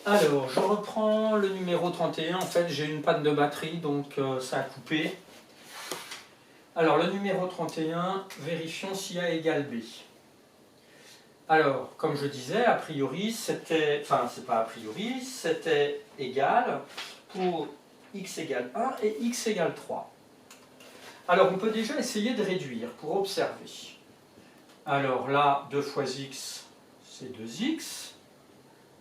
Alors, je reprends le numéro 31. En fait, j'ai une panne de batterie, donc ça a coupé. Alors, le numéro 31, vérifions si A égale B. Alors, comme je disais, a priori, c'était... Enfin, c'est pas a priori, c'était égal pour x égale 1 et x égale 3. Alors, on peut déjà essayer de réduire pour observer. Alors là, 2 fois x, c'est 2x.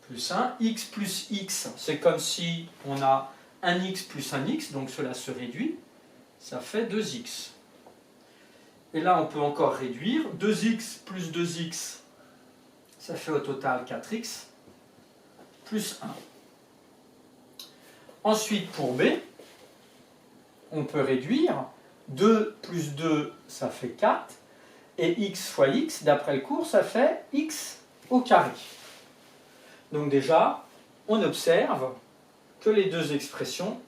Plus 1, x plus x, c'est comme si on a un x plus un x, donc cela se réduit, ça fait 2x. Et là, on peut encore réduire, 2x plus 2x, ça fait au total 4x, plus 1. Ensuite, pour b, on peut réduire, 2 plus 2, ça fait 4, et x fois x, d'après le cours, ça fait x au carré. Donc déjà, on observe que les deux expressions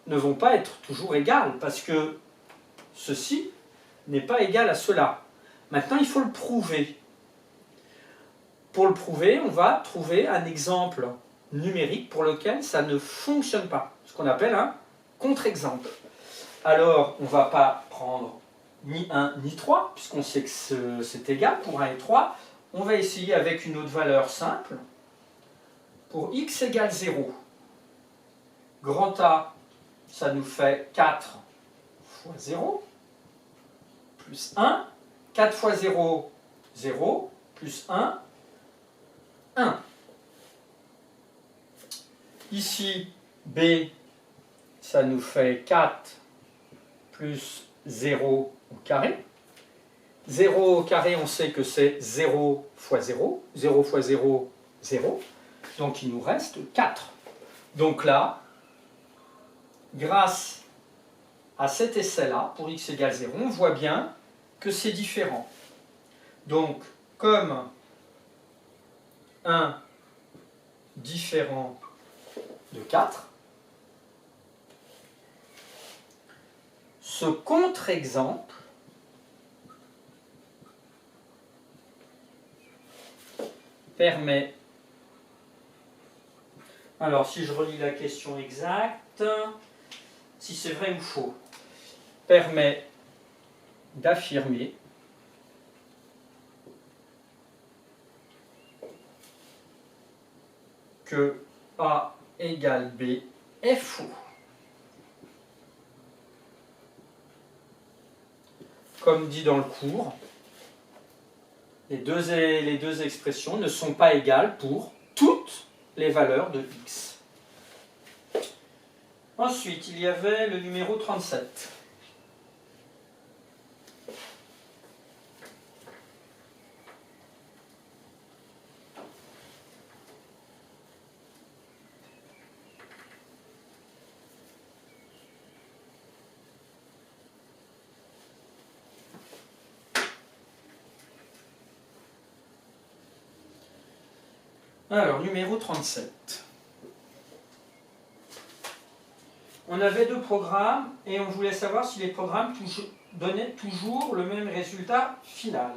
ne vont pas être toujours égales, parce que ceci n'est pas égal à cela. Maintenant, il faut le prouver. Pour le prouver, on va trouver un exemple numérique pour lequel ça ne fonctionne pas, ce qu'on appelle un contre-exemple. Alors, on ne va pas prendre ni 1 ni 3, puisqu'on sait que c'est égal pour 1 et 3. On va essayer avec une autre valeur simple. Pour x égale 0, grand A, ça nous fait 4 fois 0, plus 1. 4 fois 0, 0, plus 1, 1. Ici, B, ça nous fait 4 plus 0 au carré. 0 au carré, on sait que c'est 0 fois 0. 0 fois 0, 0. Donc il nous reste 4. Donc là, grâce à cet essai-là, pour x égale 0, on voit bien que c'est différent. Donc, comme 1 différent de 4, ce contre-exemple permet... Alors, si je relis la question exacte, si c'est vrai ou faux, permet d'affirmer que A égale B est faux. Comme dit dans le cours, les deux expressions ne sont pas égales pour toutes les valeurs de x. Ensuite, il y avait le numéro 37. Alors, numéro 37. On avait deux programmes et on voulait savoir si les programmes donnaient toujours le même résultat final.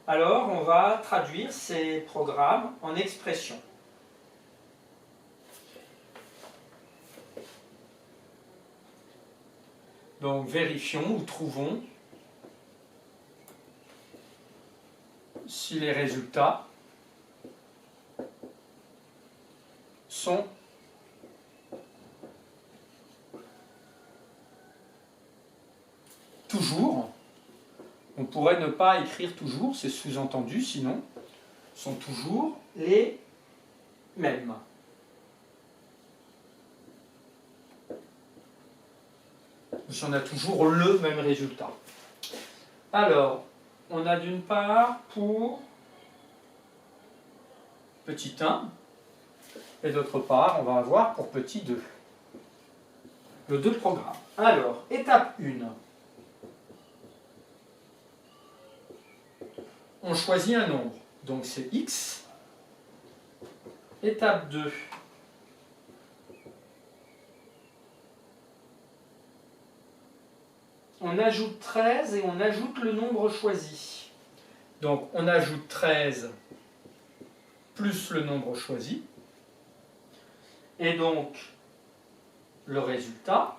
Alors, on va traduire ces programmes en expressions. Donc, vérifions ou trouvons si les résultats sont toujours, on pourrait ne pas écrire toujours, c'est sous-entendu, sinon, sont toujours les mêmes. Si on a toujours le même résultat. Alors, on a d'une part pour petit 1, et d'autre part, on va avoir pour petit 2. Le 2 programmes. Alors, étape 1. On choisit un nombre, donc c'est x. Étape 2. On ajoute 13 et on ajoute le nombre choisi. Donc on ajoute 13 plus le nombre choisi. Et donc, le résultat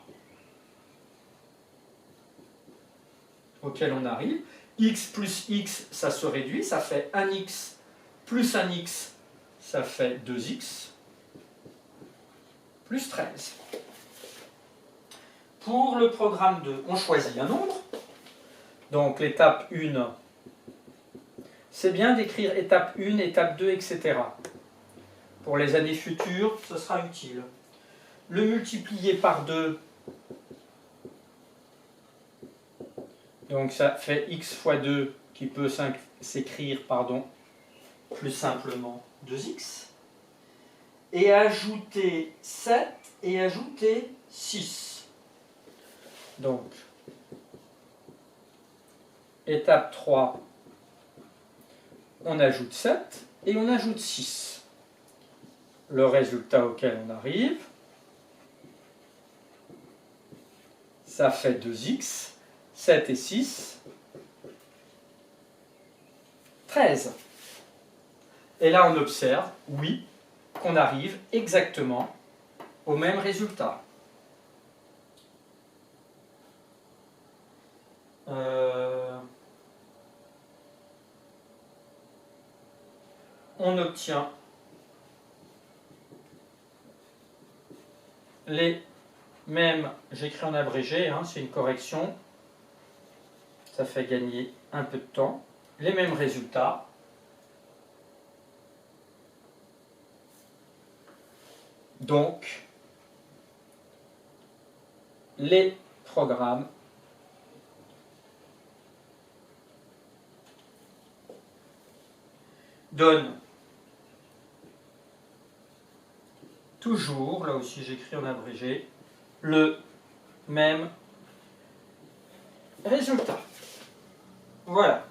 auquel on arrive, x plus x, ça se réduit, ça fait 1x plus 1x, ça fait 2x, plus 13. Pour le programme 2, on choisit un nombre. Donc l'étape 1, c'est bien d'écrire étape 1, étape 2, etc. Pour les années futures, ce sera utile. Le multiplier par 2, donc ça fait x fois 2, qui peut s'écrire, plus simplement 2x. Et ajouter 7 et ajouter 6. Donc, étape 3, on ajoute 7 et on ajoute 6. Le résultat auquel on arrive, ça fait 2x, 7 et 6, 13. Et là, on observe, oui, qu'on arrive exactement au même résultat. On obtient les mêmes, j'écris en abrégé, c'est une correction, ça fait gagner un peu de temps, les mêmes résultats. Donc, les programmes donnent toujours, là aussi j'écris en abrégé, le même résultat. Voilà.